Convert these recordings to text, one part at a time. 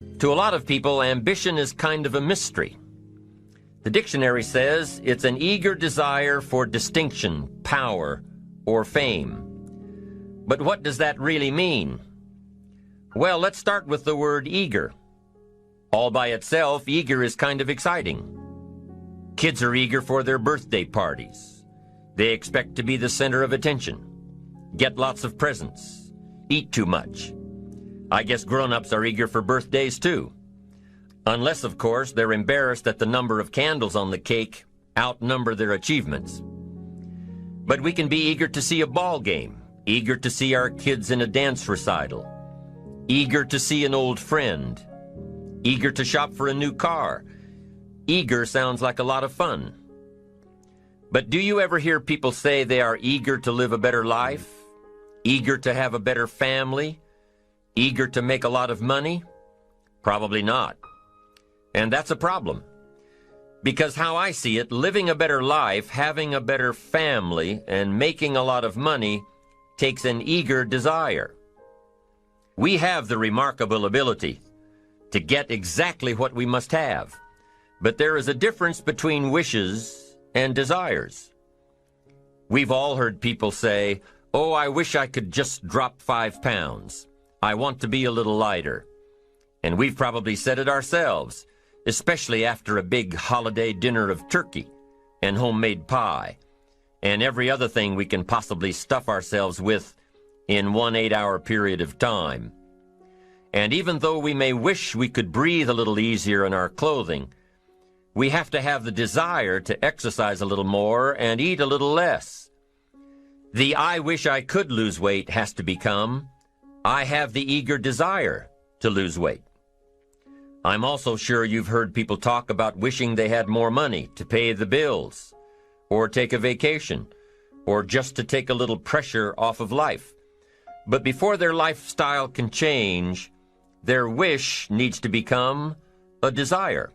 To a lot of people, ambition is kind of a mystery. The dictionary says it's an eager desire for distinction, power, or fame. But what does that really mean? Well, let's start with the word eager. All by itself, eager is kind of exciting. Kids are eager for their birthday parties. They expect to be the center of attention, get lots of presents, eat too much. I guess grown-ups are eager for birthdays too. Unless, of course, they're embarrassed that the number of candles on the cake outnumber their achievements. But we can be eager to see a ball game, eager to see our kids in a dance recital, eager to see an old friend, eager to shop for a new car. Eager sounds like a lot of fun. But do you ever hear people say they are eager to live a better life, eager to have a better family, eager to make a lot of money? Probably not. And that's a problem. Because how I see it, living a better life, having a better family, and making a lot of money takes an eager desire. We have the remarkable ability to get exactly what we must have. But there is a difference between wishes and desires. We've all heard people say, "Oh, I wish I could just drop 5 pounds. I want to be a little lighter." And we've probably said it ourselves, especially after a big holiday dinner of turkey and homemade pie and every other thing we can possibly stuff ourselves with in one 8-hour period of time. And even though we may wish we could breathe a little easier in our clothing, we have to have the desire to exercise a little more and eat a little less. The "I wish I could lose weight" has to become, "I have the eager desire to lose weight." I'm also sure you've heard people talk about wishing they had more money to pay the bills, or take a vacation, or just to take a little pressure off of life. But before their lifestyle can change, their wish needs to become a desire.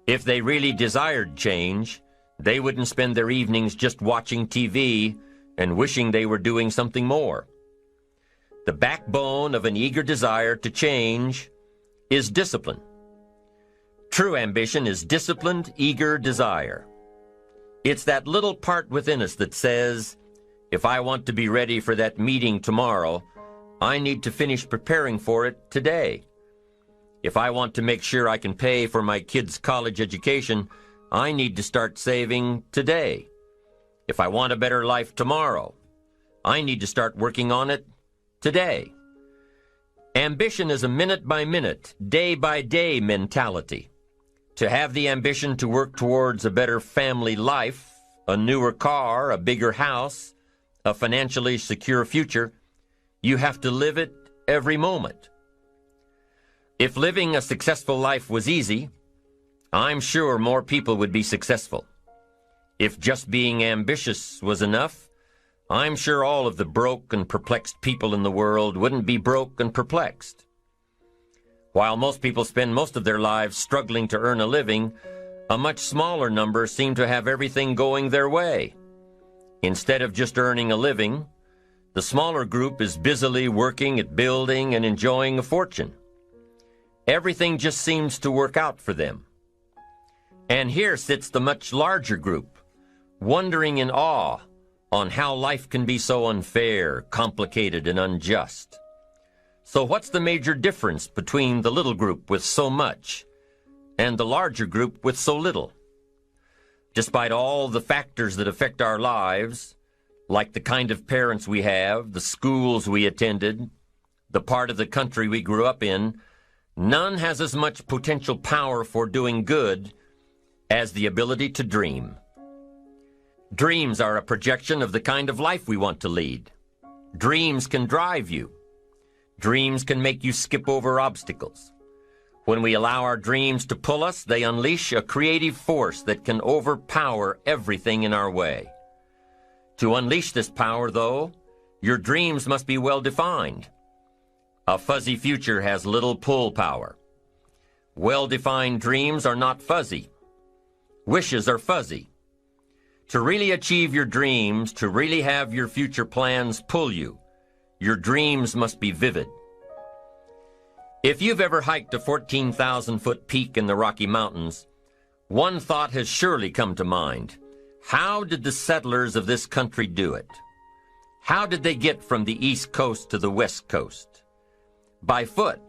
If they really desired change, they wouldn't spend their evenings just watching TV and wishing they were doing something more. The backbone of an eager desire to change is discipline. True ambition is disciplined, eager desire. It's that little part within us that says, if I want to be ready for that meeting tomorrow, I need to finish preparing for it today. If I want to make sure I can pay for my kids' college education, I need to start saving today. If I want a better life tomorrow, I need to start working on it today. Ambition is a minute-by-minute, day-by-day mentality. To have the ambition to work towards a better family life, a newer car, a bigger house, a financially secure future, you have to live it every moment. If living a successful life was easy, I'm sure more people would be successful. If just being ambitious was enough, I'm sure all of the broke and perplexed people in the world wouldn't be broke and perplexed. While most people spend most of their lives struggling to earn a living, a much smaller number seem to have everything going their way. Instead of just earning a living, the smaller group is busily working at building and enjoying a fortune. Everything just seems to work out for them. And here sits the much larger group, wondering in awe on how life can be so unfair, complicated, and unjust. So what's the major difference between the little group with so much and the larger group with so little? Despite all the factors that affect our lives, like the kind of parents we have, the schools we attended, the part of the country we grew up in, none has as much potential power for doing good as the ability to dream. Dreams are a projection of the kind of life we want to lead. Dreams can drive you. Dreams can make you skip over obstacles. When we allow our dreams to pull us, they unleash a creative force that can overpower everything in our way. To unleash this power, though, your dreams must be well defined. A fuzzy future has little pull power. Well-defined dreams are not fuzzy. Wishes are fuzzy. To really achieve your dreams, to really have your future plans pull you, your dreams must be vivid. If you've ever hiked a 14,000-foot peak in the Rocky Mountains, one thought has surely come to mind. How did the settlers of this country do it? How did they get from the East Coast to the West Coast? By foot.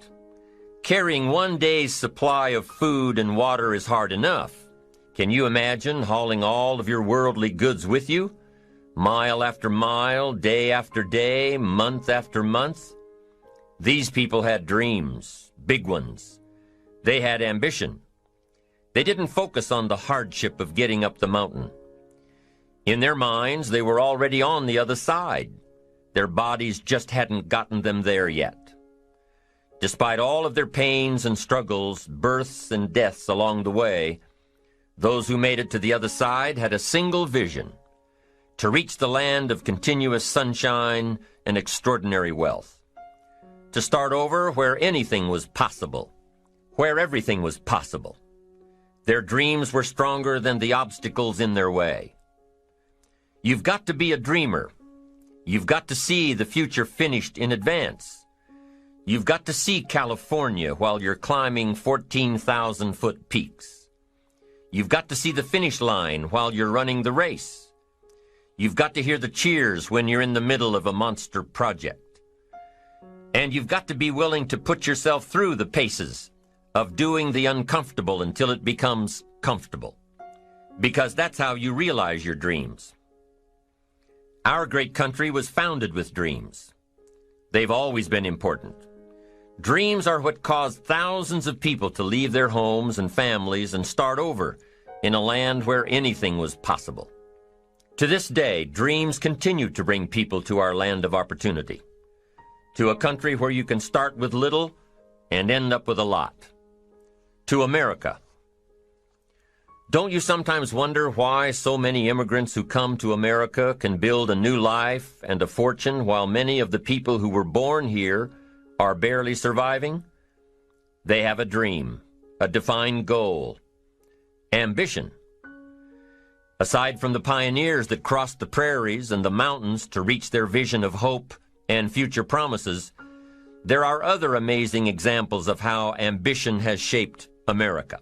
Carrying one day's supply of food and water is hard enough. Can you imagine hauling all of your worldly goods with you? Mile after mile, day after day, month after month? These people had dreams, big ones. They had ambition. They didn't focus on the hardship of getting up the mountain. In their minds, they were already on the other side. Their bodies just hadn't gotten them there yet. Despite all of their pains and struggles, births and deaths along the way, those who made it to the other side had a single vision: to reach the land of continuous sunshine and extraordinary wealth. To start over where anything was possible, where everything was possible. Their dreams were stronger than the obstacles in their way. You've got to be a dreamer. You've got to see the future finished in advance. You've got to see California while you're climbing 14,000-foot peaks. You've got to see the finish line while you're running the race. You've got to hear the cheers when you're in the middle of a monster project. And you've got to be willing to put yourself through the paces of doing the uncomfortable until it becomes comfortable. Because that's how you realize your dreams. Our great country was founded with dreams. They've always been important. Dreams are what caused thousands of people to leave their homes and families and start over in a land where anything was possible. To this day, dreams continue to bring people to our land of opportunity, to a country where you can start with little and end up with a lot, to America. Don't you sometimes wonder why so many immigrants who come to America can build a new life and a fortune while many of the people who were born here are barely surviving? They have a dream, a defined goal, ambition. Aside from the pioneers that crossed the prairies and the mountains to reach their vision of hope and future promises, there are other amazing examples of how ambition has shaped America.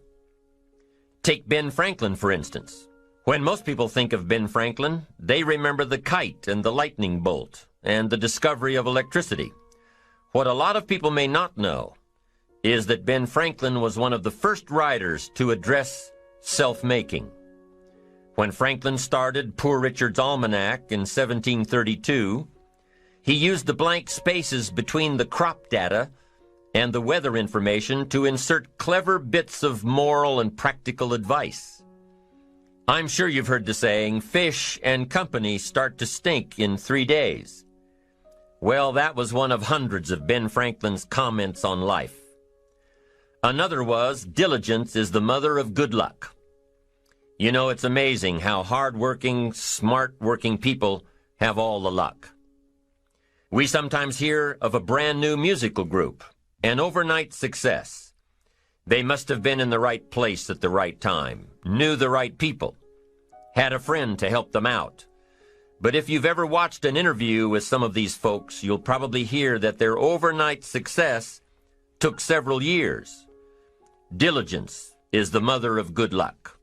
Take Ben Franklin, for instance. When most people think of Ben Franklin, they remember the kite and the lightning bolt and the discovery of electricity. What a lot of people may not know is that Ben Franklin was one of the first writers to address self-making. When Franklin started Poor Richard's Almanac in 1732, he used the blank spaces between the crop data and the weather information to insert clever bits of moral and practical advice. I'm sure you've heard the saying, fish and company start to stink in 3 days. Well, that was one of hundreds of Ben Franklin's comments on life. Another was, diligence is the mother of good luck. You know, it's amazing how hard-working, smart-working people have all the luck. We sometimes hear of a brand-new musical group, an overnight success. They must have been in the right place at the right time, knew the right people, had a friend to help them out. But if you've ever watched an interview with some of these folks, you'll probably hear that their overnight success took several years. Diligence is the mother of good luck.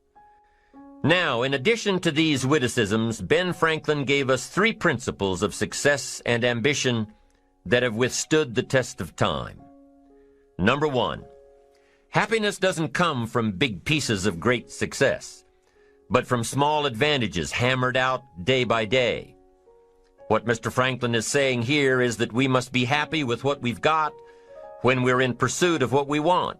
Now, in addition to these witticisms, Ben Franklin gave us 3 principles of success and ambition that have withstood the test of time. Number 1, happiness doesn't come from big pieces of great success, but from small advantages hammered out day by day. What Mr. Franklin is saying here is that we must be happy with what we've got when we're in pursuit of what we want.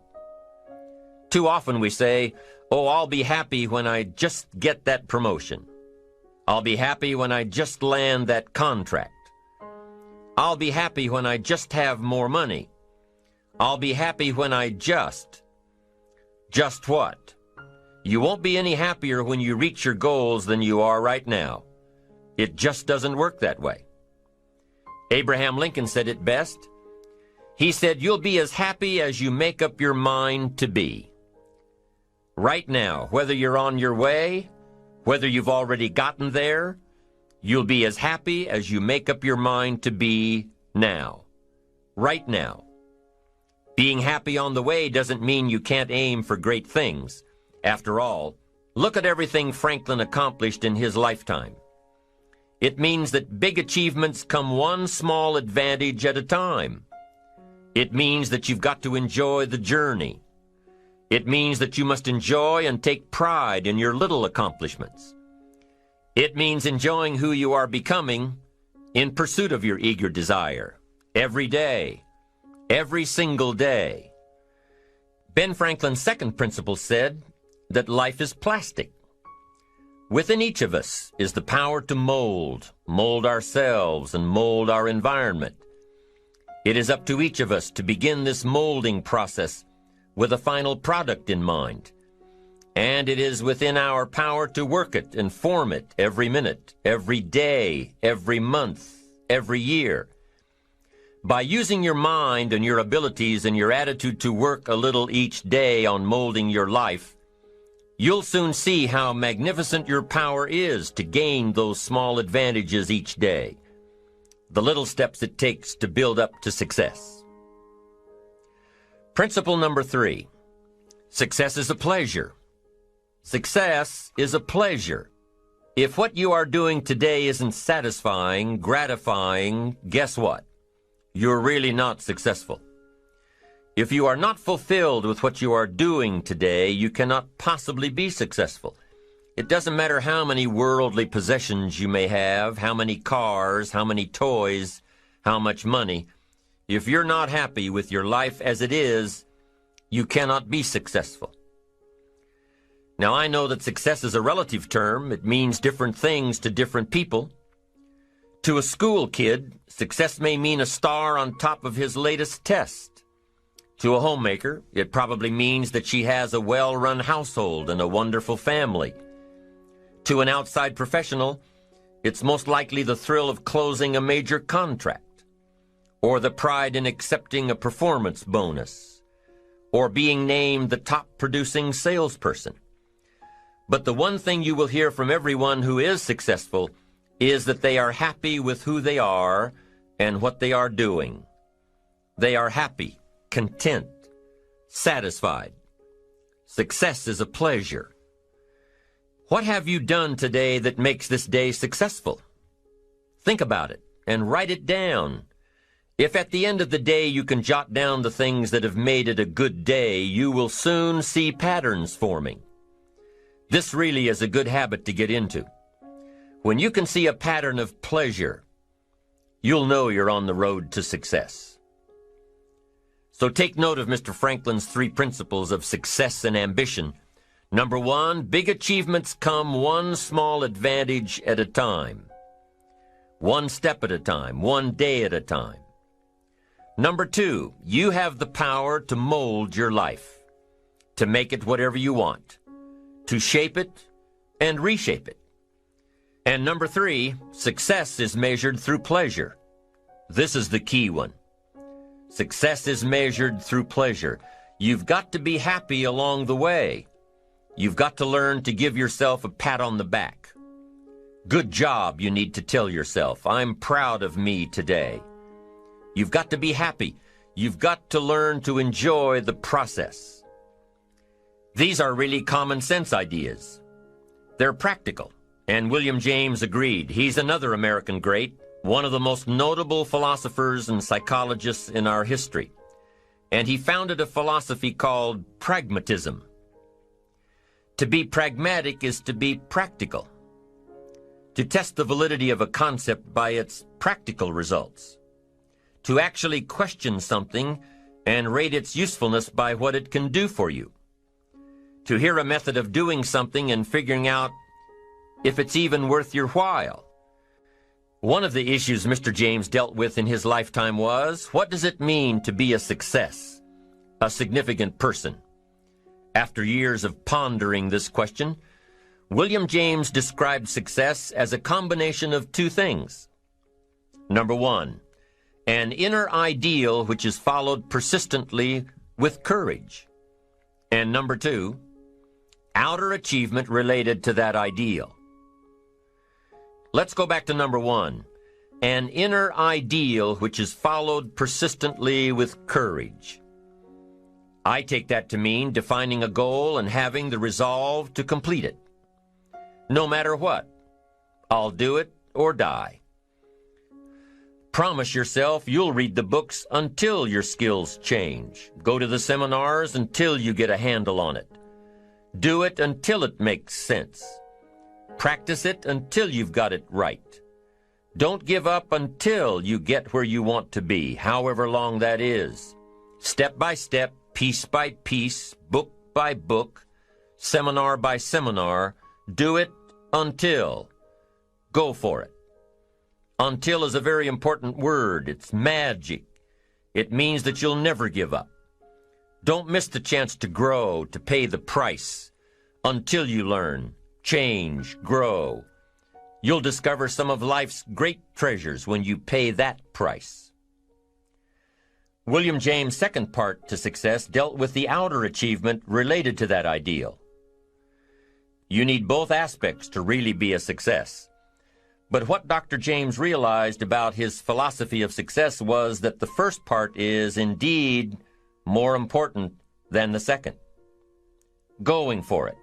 Too often we say, oh, I'll be happy when I just get that promotion. I'll be happy when I just land that contract. I'll be happy when I just have more money. I'll be happy when I just what? You won't be any happier when you reach your goals than you are right now. It just doesn't work that way. Abraham Lincoln said it best. He said, you'll be as happy as you make up your mind to be. Right now, whether you're on your way, whether you've already gotten there, you'll be as happy as you make up your mind to be now. Right now. Being happy on the way doesn't mean you can't aim for great things. After all, look at everything Franklin accomplished in his lifetime. It means that big achievements come one small advantage at a time. It means that you've got to enjoy the journey. It means that you must enjoy and take pride in your little accomplishments. It means enjoying who you are becoming in pursuit of your eager desire, every day, every single day. Ben Franklin's second principle said that life is plastic. Within each of us is the power to mold ourselves and mold our environment. It is up to each of us to begin this molding process with a final product in mind. And it is within our power to work it and form it every minute, every day, every month, every year. By using your mind and your abilities and your attitude to work a little each day on molding your life, you'll soon see how magnificent your power is to gain those small advantages each day, the little steps it takes to build up to success. Principle number 3, success is a pleasure. Success is a pleasure. If what you are doing today isn't satisfying, gratifying, guess what? You're really not successful. If you are not fulfilled with what you are doing today, you cannot possibly be successful. It doesn't matter how many worldly possessions you may have, how many cars, how many toys, how much money. If you're not happy with your life as it is, you cannot be successful. Now, I know that success is a relative term. It means different things to different people. To a school kid, success may mean a star on top of his latest test. To a homemaker, it probably means that she has a well-run household and a wonderful family. To an outside professional, it's most likely the thrill of closing a major contract, or the pride in accepting a performance bonus, or being named the top-producing salesperson. But the one thing you will hear from everyone who is successful is that they are happy with who they are and what they are doing. They are happy, content, satisfied. Success is a pleasure. What have you done today that makes this day successful? Think about it and write it down. If at the end of the day you can jot down the things that have made it a good day, you will soon see patterns forming. This really is a good habit to get into. When you can see a pattern of pleasure, you'll know you're on the road to success. So take note of Mr. Franklin's 3 principles of success and ambition. Number 1, big achievements come one small advantage at a time. One step at a time, one day at a time. Number 2, you have the power to mold your life, to make it whatever you want, to shape it and reshape it. And number 3, success is measured through pleasure. This is the key one. Success is measured through pleasure. You've got to be happy along the way. You've got to learn to give yourself a pat on the back. Good job, you need to tell yourself. I'm proud of me today. You've got to be happy. You've got to learn to enjoy the process. These are really common sense ideas. They're practical, and William James agreed. He's another American great, one of the most notable philosophers and psychologists in our history. And he founded a philosophy called pragmatism. To be pragmatic is to be practical, to test the validity of a concept by its practical results, to actually question something and rate its usefulness by what it can do for you, to hear a method of doing something and figuring out if it's even worth your while. One of the issues Mr. James dealt with in his lifetime was, what does it mean to be a success, a significant person? After years of pondering this question, William James described success as a combination of 2 things. Number 1, an inner ideal which is followed persistently with courage. And number 2, outer achievement related to that ideal. Let's go back to number 1, an inner ideal which is followed persistently with courage. I take that to mean defining a goal and having the resolve to complete it. No matter what, I'll do it or die. Promise yourself you'll read the books until your skills change. Go to the seminars until you get a handle on it. Do it until it makes sense. Practice it until you've got it right. Don't give up until you get where you want to be, however long that is. Step by step, piece by piece, book by book, seminar by seminar, do it until. Go for it. Until is a very important word. It's magic. It means that you'll never give up. Don't miss the chance to grow, to pay the price. Until you learn, change, grow. You'll discover some of life's great treasures when you pay that price. William James' second part to success dealt with the outer achievement related to that ideal. You need both aspects to really be a success. But what Dr. James realized about his philosophy of success was that the first part is indeed more important than the second. Going for it.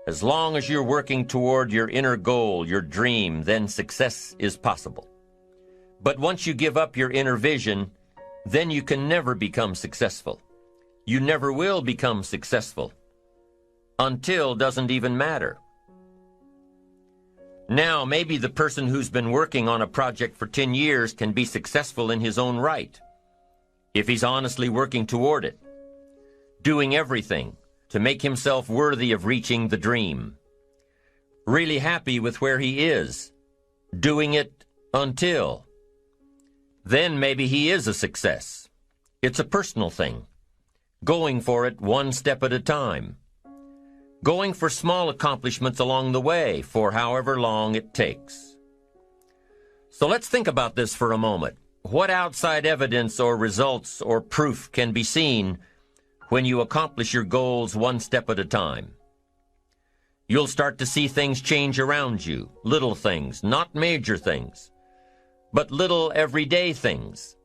As long as you're working toward your inner goal, your dream, then success is possible. But once you give up your inner vision, then you can never become successful. You never will become successful. Until doesn't even matter. Now, maybe the person who's been working on a project for 10 years can be successful in his own right, if he's honestly working toward it, doing everything to make himself worthy of reaching the dream, really happy with where he is, doing it until. Then maybe he is a success. It's a personal thing, going for it one step at a time. Going for small accomplishments along the way for however long it takes. So let's think about this for a moment. What outside evidence or results or proof can be seen when you accomplish your goals one step at a time? You'll start to see things change around you, little things, not major things, but little everyday things,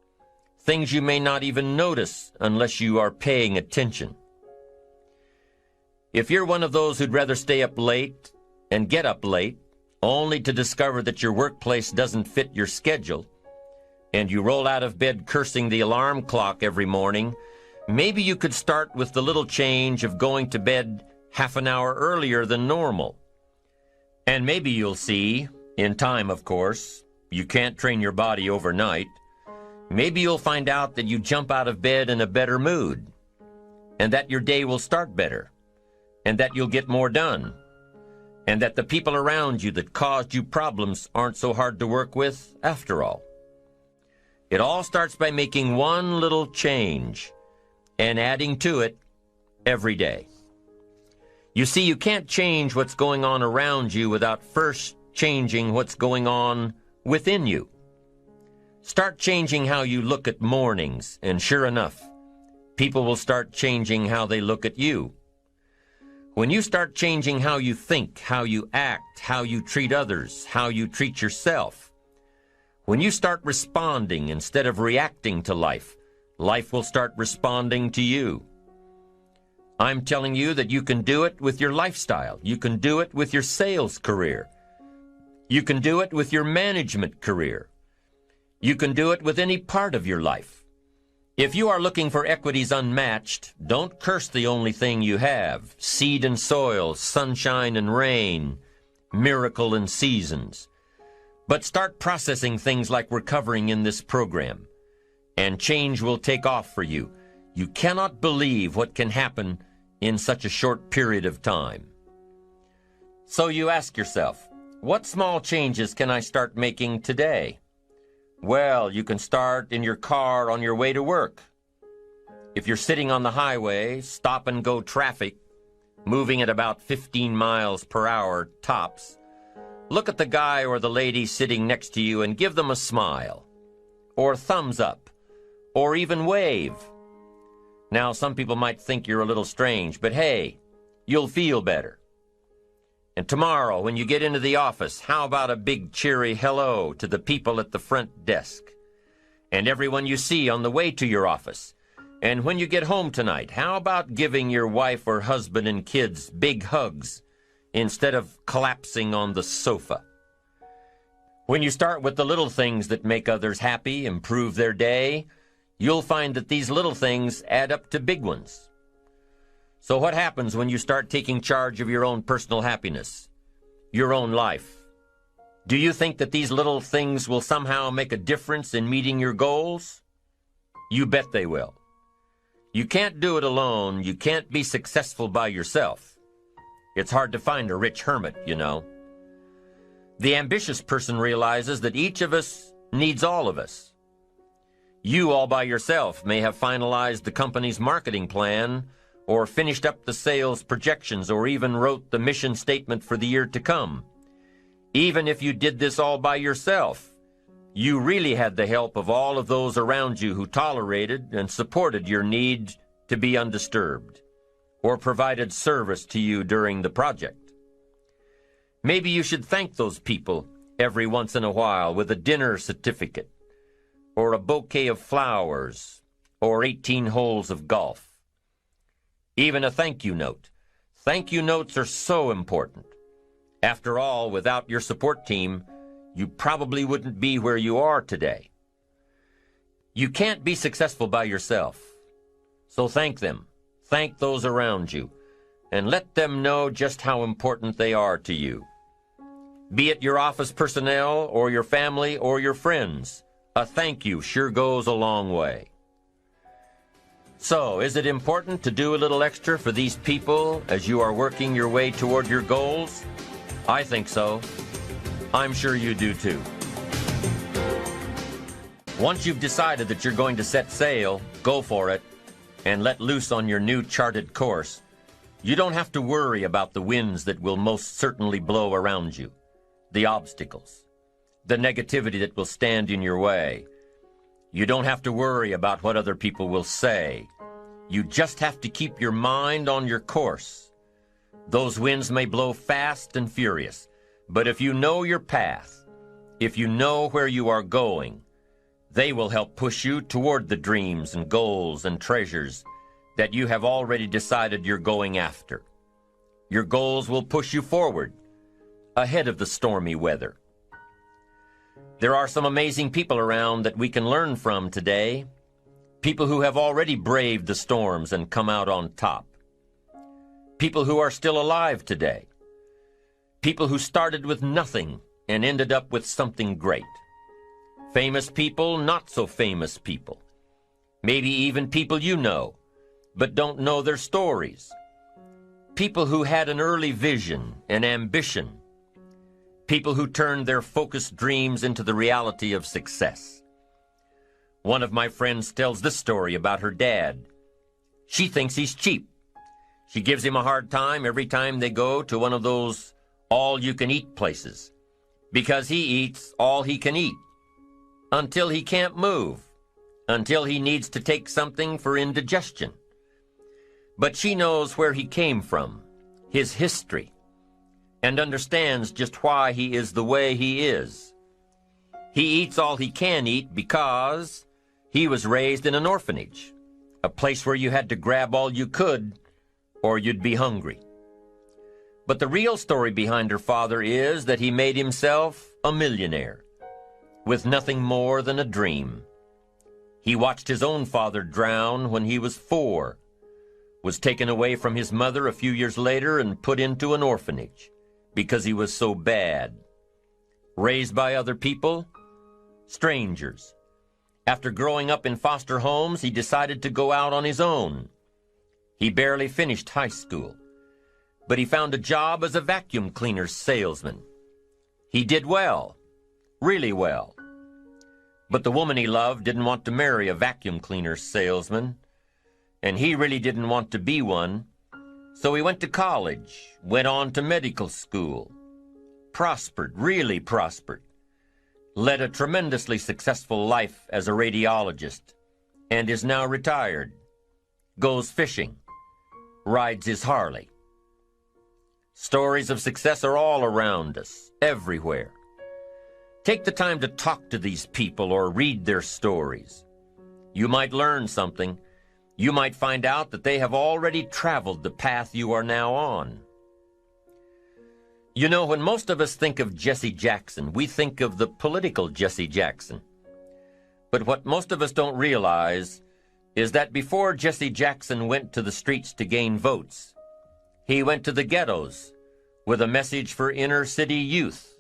things you may not even notice unless you are paying attention. If you're one of those who'd rather stay up late and get up late, only to discover that your workplace doesn't fit your schedule, and you roll out of bed cursing the alarm clock every morning, maybe you could start with the little change of going to bed half an hour earlier than normal. And maybe you'll see, in time of course, you can't train your body overnight, maybe you'll find out that you jump out of bed in a better mood, and that your day will start better, and that you'll get more done, and that the people around you that caused you problems aren't so hard to work with after all. It all starts by making one little change and adding to it every day. You see, you can't change what's going on around you without first changing what's going on within you. Start changing how you look at mornings, and sure enough, people will start changing how they look at you. When you start changing how you think, how you act, how you treat others, how you treat yourself, when you start responding instead of reacting to life, life will start responding to you. I'm telling you that you can do it with your lifestyle. You can do it with your sales career. You can do it with your management career. You can do it with any part of your life. If you are looking for equities unmatched, don't curse the only thing you have, seed and soil, sunshine and rain, miracle and seasons. But start processing things like we're covering in this program, and change will take off for you. You cannot believe what can happen in such a short period of time. So you ask yourself, what small changes can I start making today? Well, you can start in your car on your way to work. If you're sitting on the highway, stop and go traffic, moving at about 15 miles per hour tops, look at the guy or the lady sitting next to you and give them a smile, or thumbs up, or even wave. Now, some people might think you're a little strange, but hey, you'll feel better. And tomorrow, when you get into the office, how about a big cheery hello to the people at the front desk and everyone you see on the way to your office? And when you get home tonight, how about giving your wife or husband and kids big hugs instead of collapsing on the sofa? When you start with the little things that make others happy, improve their day, you'll find that these little things add up to big ones. So what happens when you start taking charge of your own personal happiness, your own life? Do you think that these little things will somehow make a difference in meeting your goals? You bet they will. You can't do it alone. You can't be successful by yourself. It's hard to find a rich hermit, you know. The ambitious person realizes that each of us needs all of us. You all by yourself may have finalized the company's marketing plan, or finished up the sales projections, or even wrote the mission statement for the year to come. Even if you did this all by yourself, you really had the help of all of those around you who tolerated and supported your need to be undisturbed, or provided service to you during the project. Maybe you should thank those people every once in a while with a dinner certificate, or a bouquet of flowers, or 18 holes of golf. Even a thank you note. Thank you notes are so important. After all, without your support team, you probably wouldn't be where you are today. You can't be successful by yourself. So thank them. Thank those around you, and let them know just how important they are to you. Be it your office personnel, or your family, or your friends, a thank you sure goes a long way. So, is it important to do a little extra for these people as you are working your way toward your goals? I think so. I'm sure you do too. Once you've decided that you're going to set sail, go for it, and let loose on your new charted course. You don't have to worry about the winds that will most certainly blow around you, the obstacles, the negativity that will stand in your way. You don't have to worry about what other people will say. You just have to keep your mind on your course. Those winds may blow fast and furious, but if you know your path, if you know where you are going, they will help push you toward the dreams and goals and treasures that you have already decided you're going after. Your goals will push you forward, ahead of the stormy weather. There are some amazing people around that we can learn from today, people who have already braved the storms and come out on top, people who are still alive today, people who started with nothing and ended up with something great. Famous people, not so famous people. Maybe even people you know, but don't know their stories. People who had an early vision and ambition. People who turned their focused dreams into the reality of success. One of my friends tells this story about her dad. She thinks he's cheap. She gives him a hard time every time they go to one of those all-you-can-eat places, because he eats all he can eat, until he can't move, until he needs to take something for indigestion. But she knows where he came from, his history, and understands just why he is the way he is. He eats all he can eat because he was raised in an orphanage, a place where you had to grab all you could or you'd be hungry. But the real story behind her father is that he made himself a millionaire with nothing more than a dream. He watched his own father drown when he was 4, was taken away from his mother a few years later and put into an orphanage because he was so bad. Raised by other people, strangers. After growing up in foster homes, he decided to go out on his own. He barely finished high school, but he found a job as a vacuum cleaner salesman. He did well, really well. But the woman he loved didn't want to marry a vacuum cleaner salesman, and he really didn't want to be one. So he went to college, went on to medical school, prospered, really prospered, led a tremendously successful life as a radiologist, and is now retired, goes fishing, rides his Harley. Stories of success are all around us, everywhere. Take the time to talk to these people or read their stories. You might learn something. You might find out that they have already traveled the path you are now on. You know, when most of us think of Jesse Jackson, we think of the political Jesse Jackson. But what most of us don't realize is that before Jesse Jackson went to the streets to gain votes, he went to the ghettos with a message for inner city youth.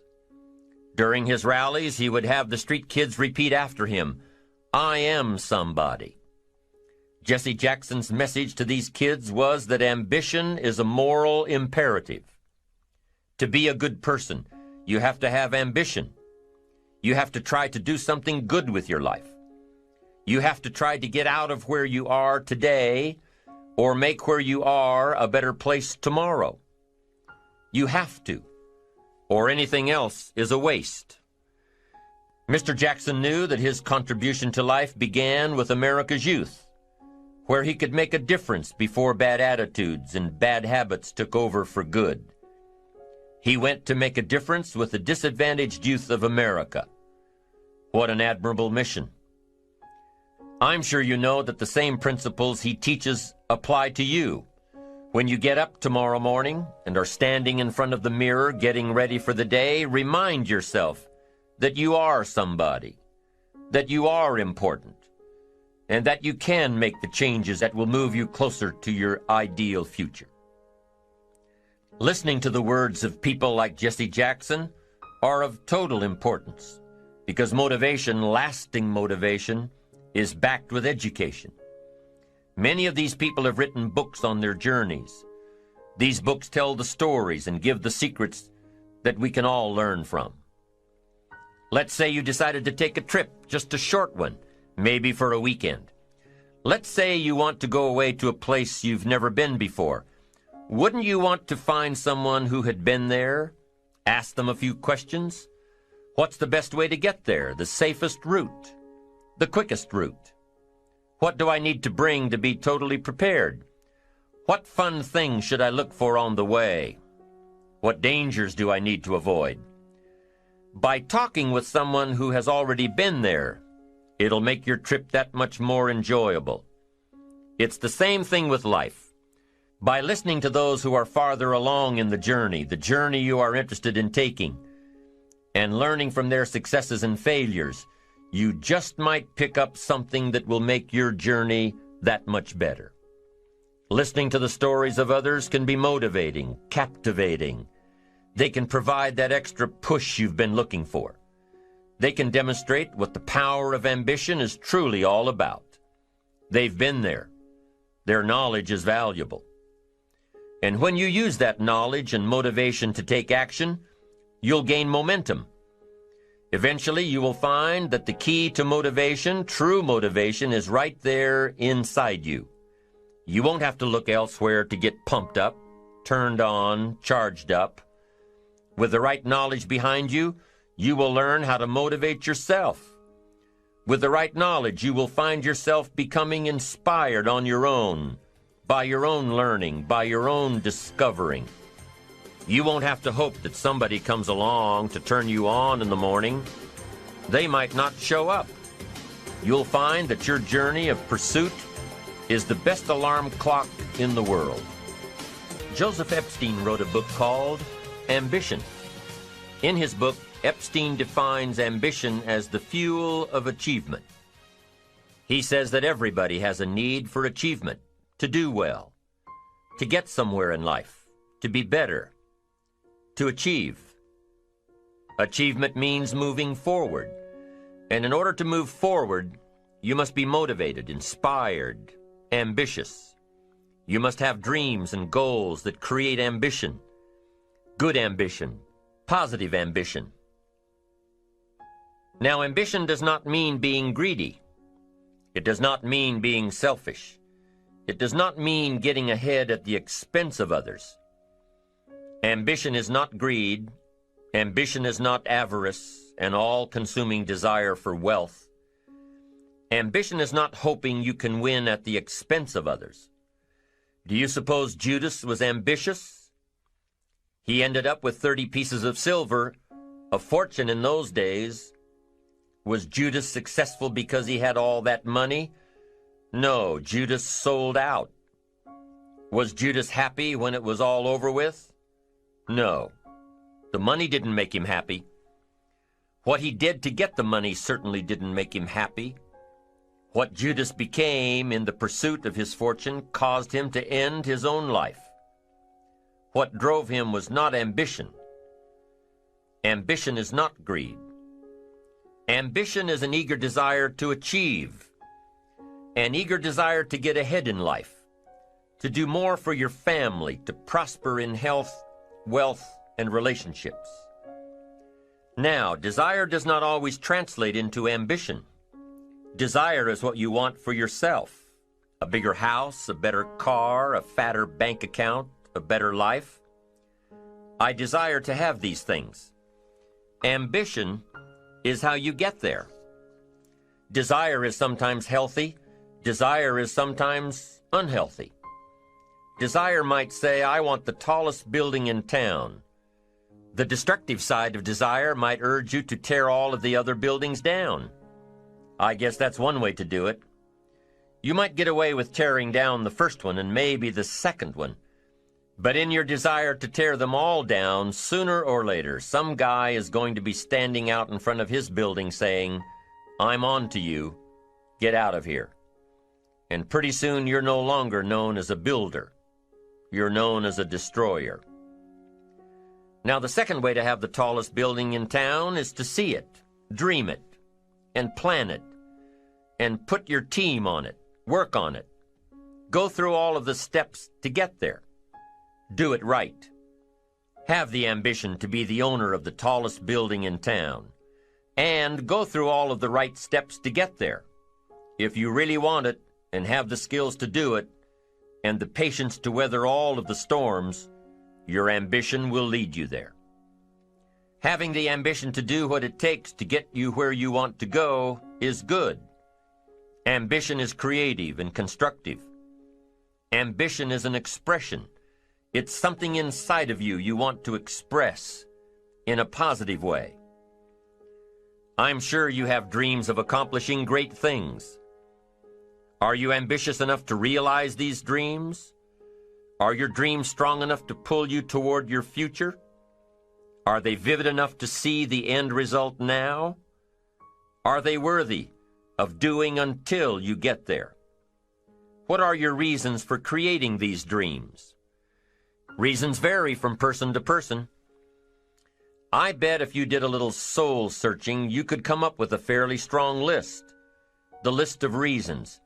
During his rallies, he would have the street kids repeat after him, "I am somebody." Jesse Jackson's message to these kids was that ambition is a moral imperative. To be a good person, you have to have ambition. You have to try to do something good with your life. You have to try to get out of where you are today or make where you are a better place tomorrow. You have to, or anything else is a waste. Mr. Jackson knew that his contribution to life began with America's youth, where he could make a difference before bad attitudes and bad habits took over for good. He went to make a difference with the disadvantaged youth of America. What an admirable mission. I'm sure you know that the same principles he teaches apply to you. When you get up tomorrow morning and are standing in front of the mirror getting ready for the day, remind yourself that you are somebody, that you are important, and that you can make the changes that will move you closer to your ideal future. Listening to the words of people like Jesse Jackson are of total importance because motivation, lasting motivation, is backed with education. Many of these people have written books on their journeys. These books tell the stories and give the secrets that we can all learn from. Let's say you decided to take a trip, just a short one, maybe for a weekend. Let's say you want to go away to a place you've never been before. Wouldn't you want to find someone who had been there? Ask them a few questions. What's the best way to get there? The safest route? The quickest route? What do I need to bring to be totally prepared? What fun things should I look for on the way? What dangers do I need to avoid? By talking with someone who has already been there, it'll make your trip that much more enjoyable. It's the same thing with life. By listening to those who are farther along in the journey you are interested in taking, and learning from their successes and failures, you just might pick up something that will make your journey that much better. Listening to the stories of others can be motivating, captivating. They can provide that extra push you've been looking for. They can demonstrate what the power of ambition is truly all about. They've been there. Their knowledge is valuable. And when you use that knowledge and motivation to take action, you'll gain momentum. Eventually, you will find that the key to motivation, true motivation, is right there inside you. You won't have to look elsewhere to get pumped up, turned on, charged up. With the right knowledge behind you, you will learn how to motivate yourself. With the right knowledge, you will find yourself becoming inspired on your own, by your own learning, by your own discovering. You won't have to hope that somebody comes along to turn you on in the morning. They might not show up. You'll find that your journey of pursuit is the best alarm clock in the world. Joseph Epstein wrote a book called Ambition. In his book, Epstein defines ambition as the fuel of achievement. He says that everybody has a need for achievement, to do well, to get somewhere in life, to be better, to achieve. Achievement means moving forward. And in order to move forward, you must be motivated, inspired, ambitious. You must have dreams and goals that create ambition, good ambition, positive ambition. Now, ambition does not mean being greedy. It does not mean being selfish. It does not mean getting ahead at the expense of others. Ambition is not greed. Ambition is not avarice, an all-consuming desire for wealth. Ambition is not hoping you can win at the expense of others. Do you suppose Judas was ambitious? He ended up with 30 pieces of silver, a fortune in those days. Was Judas successful because he had all that money? No, Judas sold out. Was Judas happy when it was all over with? No. The money didn't make him happy. What he did to get the money certainly didn't make him happy. What Judas became in the pursuit of his fortune caused him to end his own life. What drove him was not ambition. Ambition is not greed. Ambition is an eager desire to achieve, an eager desire to get ahead in life, to do more for your family, to prosper in health, wealth, and relationships. Now, desire does not always translate into ambition. Desire is what you want for yourself. A bigger house, a better car, a fatter bank account, a better life. I desire to have these things. Ambition is how you get there. Desire is sometimes healthy. Desire is sometimes unhealthy. Desire might say, I want the tallest building in town. The destructive side of desire might urge you to tear all of the other buildings down. I guess that's one way to do it. You might get away with tearing down the first one and maybe the second one. But in your desire to tear them all down, sooner or later, some guy is going to be standing out in front of his building saying, I'm on to you. Get out of here. And pretty soon you're no longer known as a builder. You're known as a destroyer. Now, the second way to have the tallest building in town is to see it, dream it, and plan it, and put your team on it, work on it. Go through all of the steps to get there. Do it right. Have the ambition to be the owner of the tallest building in town, and go through all of the right steps to get there. If you really want it, and have the skills to do it, and the patience to weather all of the storms, your ambition will lead you there. Having the ambition to do what it takes to get you where you want to go is good. Ambition is creative and constructive. Ambition is an expression. It's something inside of you want to express in a positive way. I'm sure you have dreams of accomplishing great things. Are you ambitious enough to realize these dreams? Are your dreams strong enough to pull you toward your future? Are they vivid enough to see the end result now? Are they worthy of doing until you get there? What are your reasons for creating these dreams? Reasons vary from person to person. I bet if you did a little soul searching, you could come up with a fairly strong list. The list of reasons.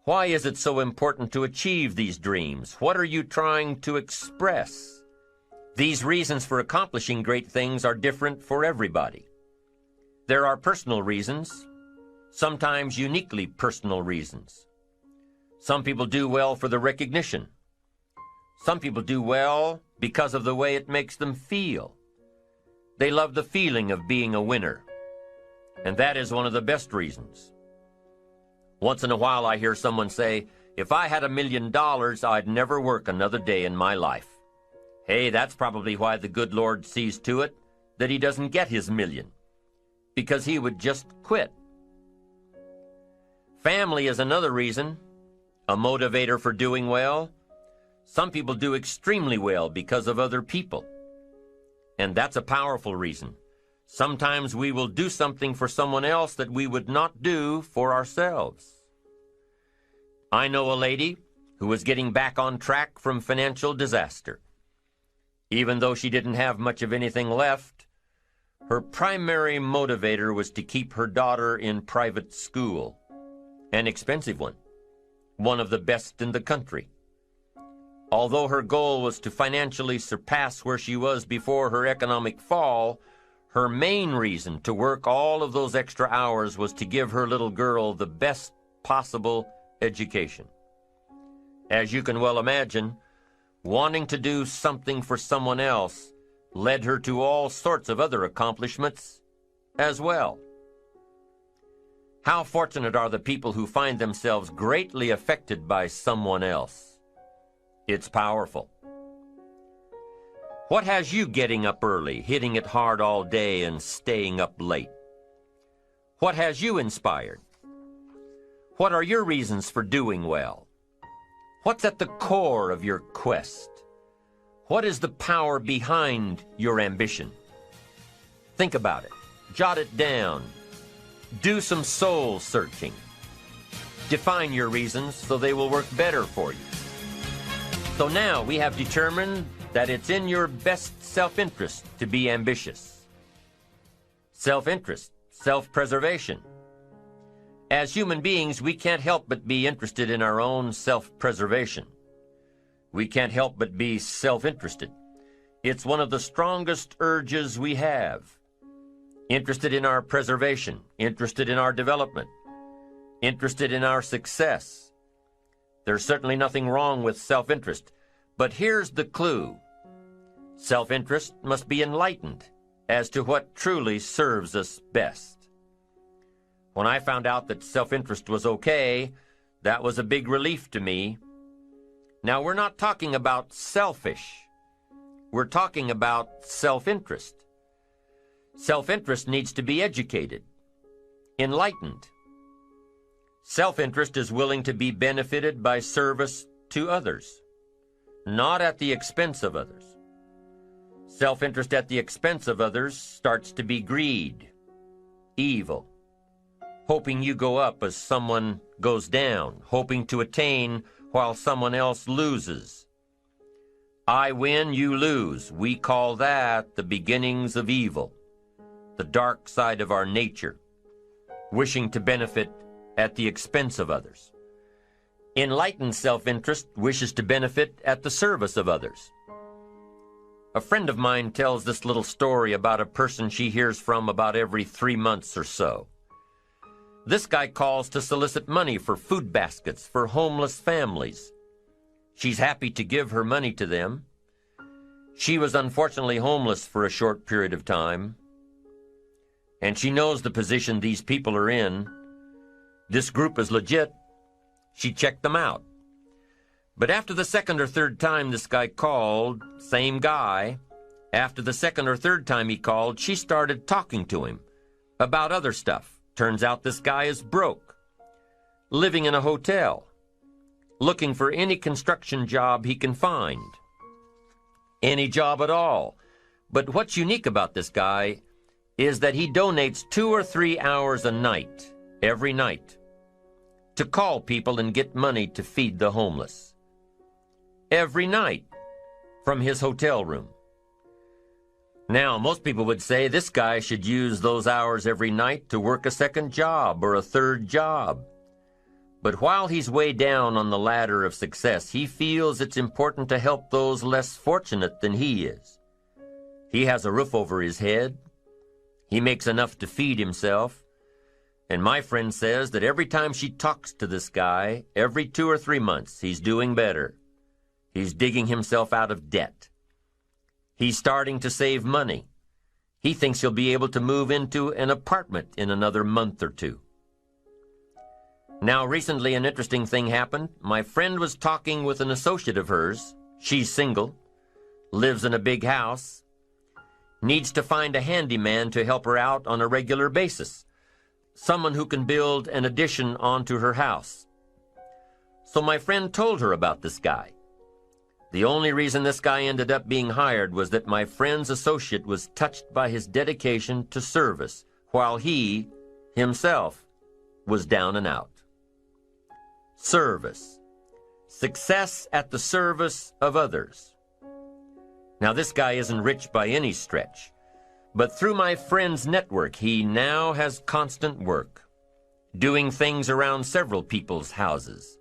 Why is it so important to achieve these dreams? What are you trying to express? These reasons for accomplishing great things are different for everybody. There are personal reasons, sometimes uniquely personal reasons. Some people do well for the recognition. Some people do well because of the way it makes them feel. They love the feeling of being a winner, and that is one of the best reasons. Once in a while I hear someone say, if I had $1 million, I'd never work another day in my life. Hey, that's probably why the good Lord sees to it that he doesn't get his million, because he would just quit. Family is another reason, a motivator for doing well. Some people do extremely well because of other people, and that's a powerful reason. Sometimes we will do something for someone else that we would not do for ourselves. I know a lady who was getting back on track from financial disaster. Even though she didn't have much of anything left, her primary motivator was to keep her daughter in private school, an expensive one of the best in the country. Although her goal was to financially surpass where she was before her economic fall, her main reason to work all of those extra hours was to give her little girl the best possible education. As you can well imagine, wanting to do something for someone else led her to all sorts of other accomplishments as well. How fortunate are the people who find themselves greatly affected by someone else. It's powerful. What has you getting up early, hitting it hard all day, and staying up late? What has you inspired? What are your reasons for doing well? What's at the core of your quest? What is the power behind your ambition? Think about it. Jot it down. Do some soul searching. Define your reasons so they will work better for you. So now we have determined that it's in your best self-interest to be ambitious. Self-interest, self-preservation. As human beings, we can't help but be interested in our own self-preservation. We can't help but be self-interested. It's one of the strongest urges we have. Interested in our preservation, interested in our development, interested in our success. There's certainly nothing wrong with self-interest, but here's the clue. Self-interest must be enlightened as to what truly serves us best. When I found out that self-interest was okay, that was a big relief to me. Now, we're not talking about selfish. We're talking about self-interest. Self-interest needs to be educated, enlightened. Self-interest is willing to be benefited by service to others, not at the expense of others. Self-interest at the expense of others starts to be greed, evil, hoping you go up as someone goes down, hoping to attain while someone else loses. I win, you lose. We call that the beginnings of evil, the dark side of our nature, wishing to benefit at the expense of others. Enlightened self-interest wishes to benefit at the service of others. A friend of mine tells this little story about a person she hears from about every 3 months or so. This guy calls to solicit money for food baskets for homeless families. She's happy to give her money to them. She was unfortunately homeless for a short period of time, and she knows the position these people are in. This group is legit. She checked them out. But after the second or third time this guy called, same guy, after the second or third time he called, she started talking to him about other stuff. Turns out this guy is broke, living in a hotel, looking for any construction job he can find. Any job at all. But what's unique about this guy is that he donates 2 or 3 hours a night, every night, to call people and get money to feed the homeless. Every night, from his hotel room. Now, most people would say this guy should use those hours every night to work a second job or a third job. But while he's way down on the ladder of success, he feels it's important to help those less fortunate than he is. He has a roof over his head. He makes enough to feed himself. And my friend says that every time she talks to this guy, every 2 or 3 months, he's doing better. He's digging himself out of debt. He's starting to save money. He thinks he'll be able to move into an apartment in another month or 2. Now, recently an interesting thing happened. My friend was talking with an associate of hers. She's single, lives in a big house, needs to find a handyman to help her out on a regular basis, someone who can build an addition onto her house. So my friend told her about this guy. The only reason this guy ended up being hired was that my friend's associate was touched by his dedication to service, while he, himself, was down and out. Service. Success at the service of others. Now, this guy isn't rich by any stretch, but through my friend's network, he now has constant work, doing things around several people's houses.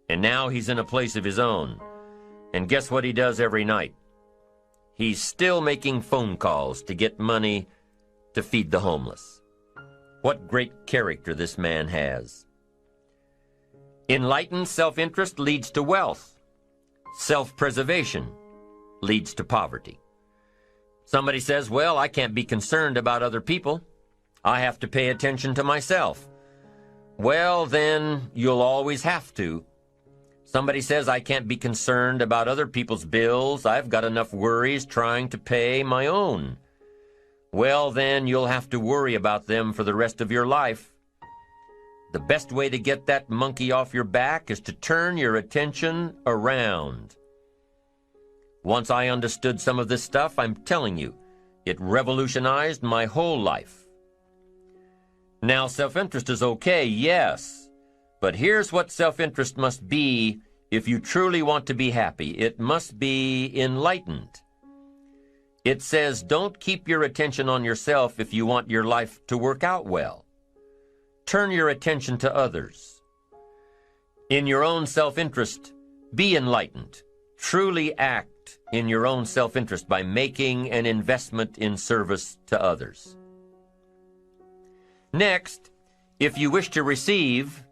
And now he's in a place of his own. And guess what he does every night? He's still making phone calls to get money to feed the homeless. What great character this man has. Enlightened self-interest leads to wealth. Self-preservation leads to poverty. Somebody says, well, I can't be concerned about other people. I have to pay attention to myself. Well, then you'll always have to. Somebody says I can't be concerned about other people's bills. I've got enough worries trying to pay my own. Well, then you'll have to worry about them for the rest of your life. The best way to get that monkey off your back is to turn your attention around. Once I understood some of this stuff, I'm telling you, it revolutionized my whole life. Now, self-interest is okay, yes, but here's what self-interest must be if you truly want to be happy. It must be enlightened. It says, don't keep your attention on yourself if you want your life to work out well. Turn your attention to others. In your own self-interest, be enlightened. Truly act in your own self-interest by making an investment in service to others. Next, if you wish to receive,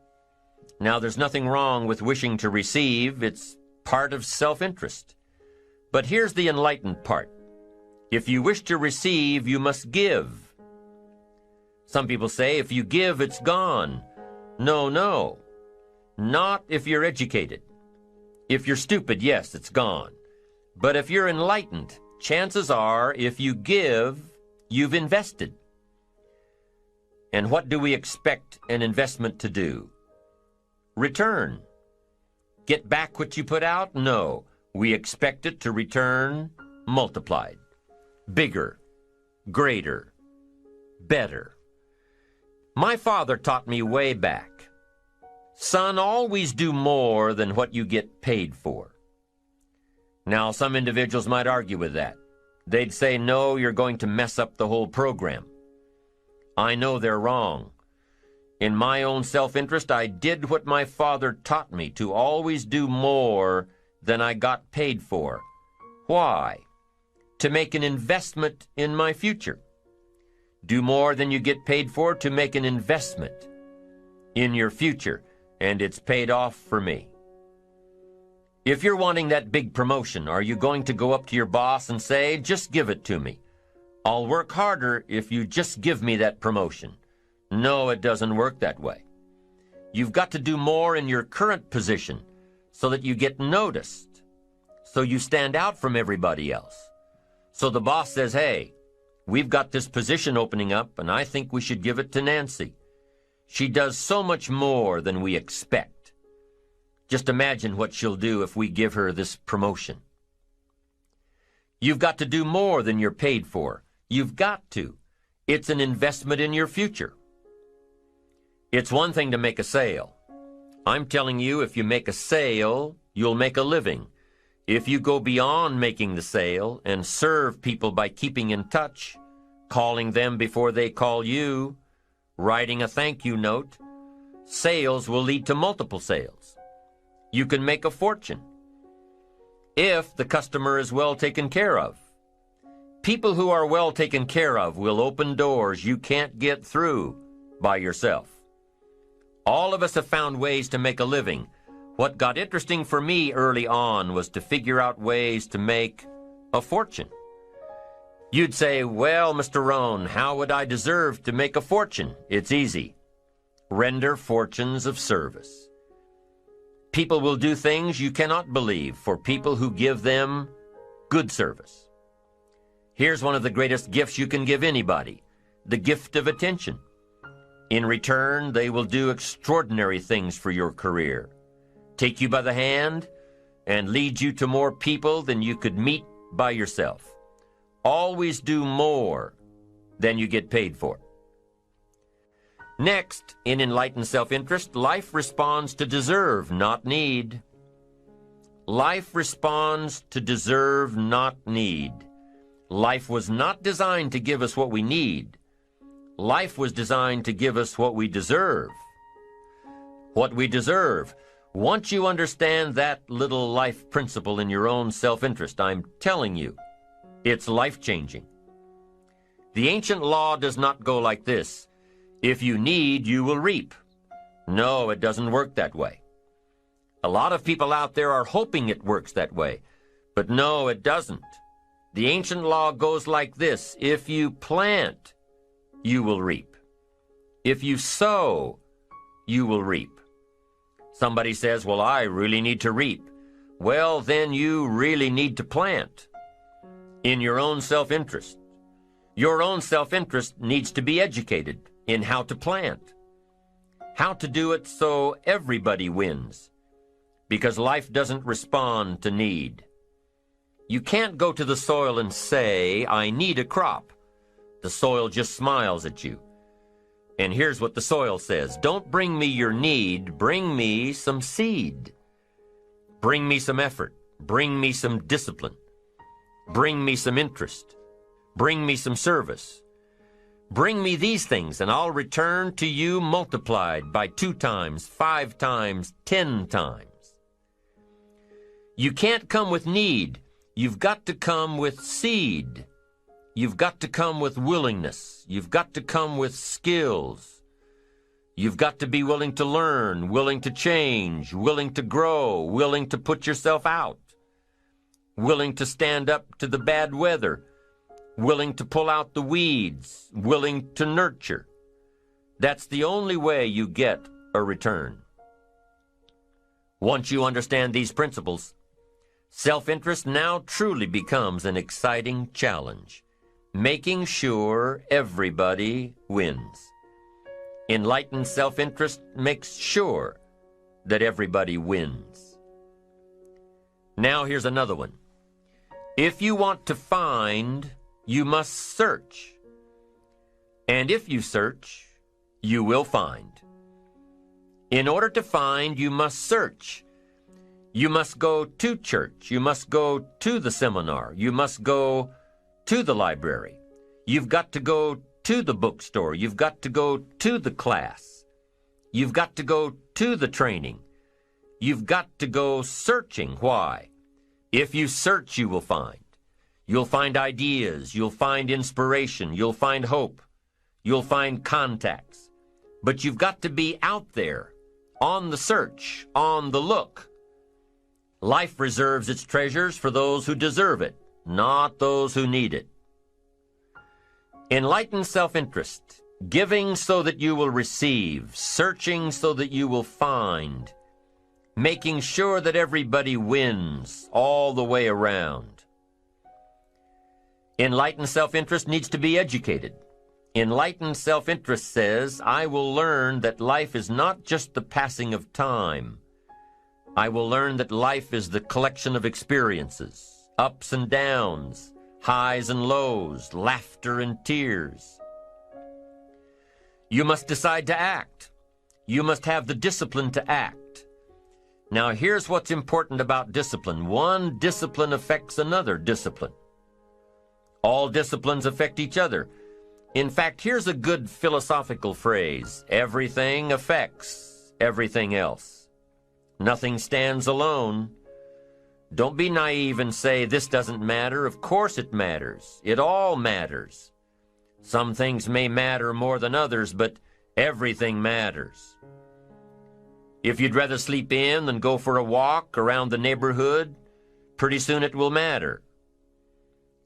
now there's nothing wrong with wishing to receive. It's part of self-interest. But here's the enlightened part. If you wish to receive, you must give. Some people say, if you give, it's gone. No. Not if you're educated. If you're stupid, yes, it's gone. But if you're enlightened, chances are, if you give, you've invested. And what do we expect an investment to do? Return. Get back what you put out? No. We expect it to return multiplied. Bigger, greater, better. My father taught me way back, son, always do more than what you get paid for. Now, some individuals might argue with that. They'd say, no, you're going to mess up the whole program. I know they're wrong. In my own self-interest, I did what my father taught me, to always do more than I got paid for. Why? To make an investment in my future. Do more than you get paid for to make an investment in your future, and it's paid off for me. If you're wanting that big promotion, are you going to go up to your boss and say, just give it to me? I'll work harder if you just give me that promotion. No, it doesn't work that way. You've got to do more in your current position so that you get noticed, so you stand out from everybody else. So the boss says, hey, we've got this position opening up, and I think we should give it to Nancy. She does so much more than we expect. Just imagine what she'll do if we give her this promotion. You've got to do more than you're paid for. You've got to. It's an investment in your future. It's one thing to make a sale. I'm telling you, if you make a sale, you'll make a living. If you go beyond making the sale and serve people by keeping in touch, calling them before they call you, writing a thank you note, sales will lead to multiple sales. You can make a fortune if the customer is well taken care of. People who are well taken care of will open doors you can't get through by yourself. All of us have found ways to make a living. What got interesting for me early on was to figure out ways to make a fortune. You'd say, well, Mr. Rohn, how would I deserve to make a fortune? It's easy. Render fortunes of service. People will do things you cannot believe for people who give them good service. Here's one of the greatest gifts you can give anybody, the gift of attention. In return, they will do extraordinary things for your career. Take you by the hand, and lead you to more people than you could meet by yourself. Always do more than you get paid for. Next, in enlightened self-interest, life responds to deserve, not need. Life responds to deserve, not need. Life was not designed to give us what we need. Life was designed to give us what we deserve. What we deserve. Once you understand that little life principle in your own self-interest, I'm telling you, it's life-changing. The ancient law does not go like this. If you need, you will reap. No, it doesn't work that way. A lot of people out there are hoping it works that way, but no, it doesn't. The ancient law goes like this. If you plant, you will reap. If you sow, you will reap. Somebody says, well, I really need to reap. Well, then you really need to plant in your own self-interest. Your own self-interest needs to be educated in how to plant. how to do it so everybody wins, because life doesn't respond to need. You can't go to the soil and say, I need a crop. The soil just smiles at you. And here's what the soil says: don't bring me your need, bring me some seed. Bring me some effort. Bring me some discipline. Bring me some interest. Bring me some service. Bring me these things, and I'll return to you multiplied by 2 times, 5 times, 10 times. You can't come with need. You've got to come with seed. You've got to come with willingness. You've got to come with skills. You've got to be willing to learn, willing to change, willing to grow, willing to put yourself out, willing to stand up to the bad weather, willing to pull out the weeds, willing to nurture. That's the only way you get a return. Once you understand these principles, self-interest now truly becomes an exciting challenge, making sure everybody wins. Enlightened self-interest makes sure that everybody wins. Now here's another one. If you want to find, you must search. And if you search, you will find. In order to find, you must search. You must go to church. You must go to the seminar. You must go to the library. You've got to go to the bookstore. You've got to go to the class. You've got to go to the training. You've got to go searching. Why? If you search, you will find. You'll find ideas. You'll find inspiration. You'll find hope. You'll find contacts. But you've got to be out there, on the search, on the look. Life reserves its treasures for those who deserve it, not those who need it. Enlightened self-interest, giving so that you will receive, searching so that you will find, making sure that everybody wins all the way around. Enlightened self-interest needs to be educated. Enlightened self-interest says, I will learn that life is not just the passing of time. I will learn that life is the collection of experiences, ups and downs, highs and lows, laughter and tears. You must decide to act. You must have the discipline to act. Now here's what's important about discipline. One discipline affects another discipline. All disciplines affect each other. In fact, here's a good philosophical phrase. Everything affects everything else. Nothing stands alone. Don't be naive and say, this doesn't matter. Of course it matters. It all matters. Some things may matter more than others, but everything matters. If you'd rather sleep in than go for a walk around the neighborhood, pretty soon it will matter.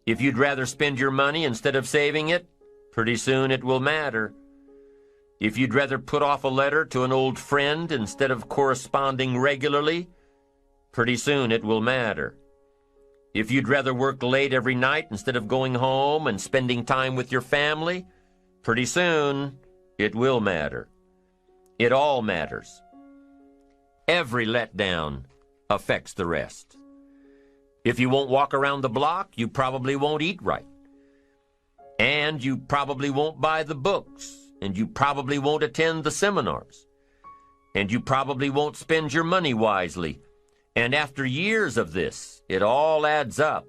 If you'd rather spend your money instead of saving it, pretty soon it will matter. If you'd rather put off a letter to an old friend instead of corresponding regularly, pretty soon it will matter. If you'd rather work late every night instead of going home and spending time with your family, pretty soon it will matter. It all matters. Every letdown affects the rest. If you won't walk around the block, you probably won't eat right. And you probably won't buy the books. And you probably won't attend the seminars. And you probably won't spend your money wisely. And after years of this, it all adds up.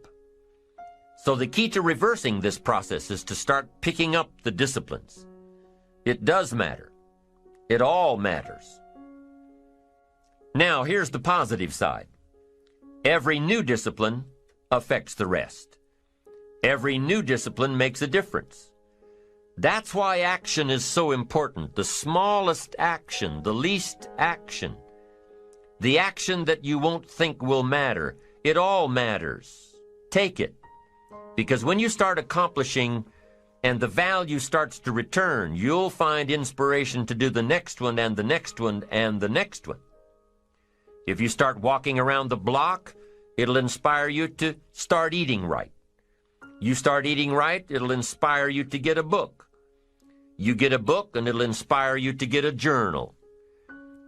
So the key to reversing this process is to start picking up the disciplines. It does matter. It all matters. Now, here's the positive side. Every new discipline affects the rest. Every new discipline makes a difference. That's why action is so important. The smallest action, the least action. The action that you won't think will matter. It all matters. Take it. Because when you start accomplishing and the value starts to return, you'll find inspiration to do the next one and the next one and the next one. If you start walking around the block, it'll inspire you to start eating right. You start eating right, it'll inspire you to get a book. You get a book and it'll inspire you to get a journal.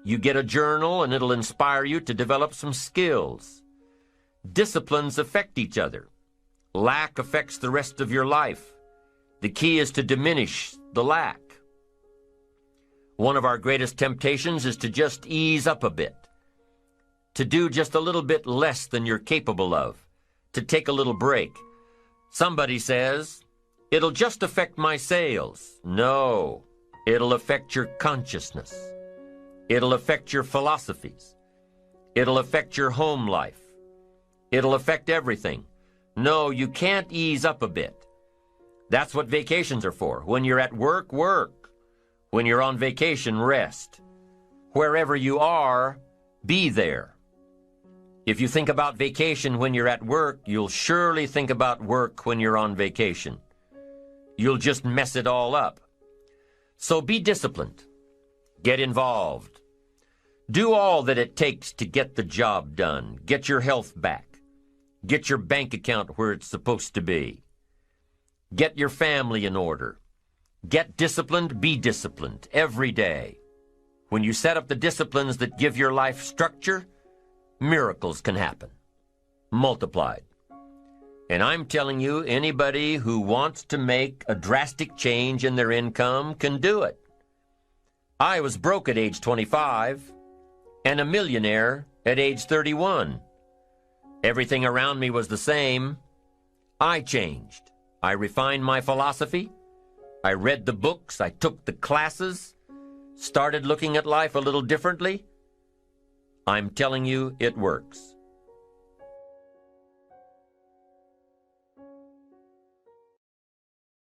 You get a journal and it'll inspire you to develop some skills. Disciplines affect each other. Lack affects the rest of your life. The key is to diminish the lack. One of our greatest temptations is to just ease up a bit, to do just a little bit less than you're capable of, to take a little break. Somebody says, "It'll just affect my sales." No, it'll affect your consciousness. It'll affect your philosophies. It'll affect your home life. It'll affect everything. No, you can't ease up a bit. That's what vacations are for. When you're at work, work. When you're on vacation, rest. Wherever you are, be there. If you think about vacation when you're at work, you'll surely think about work when you're on vacation. You'll just mess it all up. So be disciplined. Get involved. Do all that it takes to get the job done. Get your health back. Get your bank account where it's supposed to be. Get your family in order. Get disciplined, be disciplined every day. When you set up the disciplines that give your life structure, miracles can happen, multiplied. And I'm telling you, anybody who wants to make a drastic change in their income can do it. I was broke at age 25 and a millionaire at age 31. Everything around me was the same. I changed. I refined my philosophy. I read the books. I took the classes. Started looking at life a little differently. I'm telling you, it works.